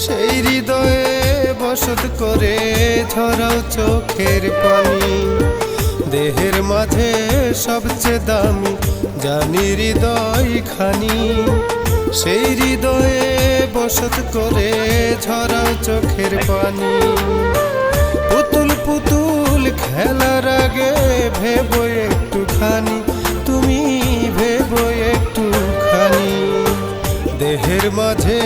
সেই হৃদয়ে বসত করে ঝরাও চোখের পানি। দেহের মাঝে সবচেয়ে দামি জানি হৃদয় খানি। সেই হৃদয়ে বসত করে ঝরাও চোখের পানি। পুতুল পুতুল খেলার আগে ভেবো একটুখানি, তুমি ভেবো একটুখানি। দেহের মাঝে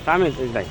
তামিল ভাই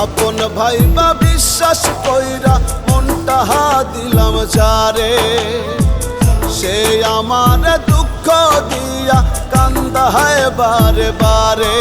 আপন ভাইবা বিশ্বাস কইরা মনটা দিলাম যারে, সে আমার দুঃখ দিয়া কান্দা হয় বারে বারে।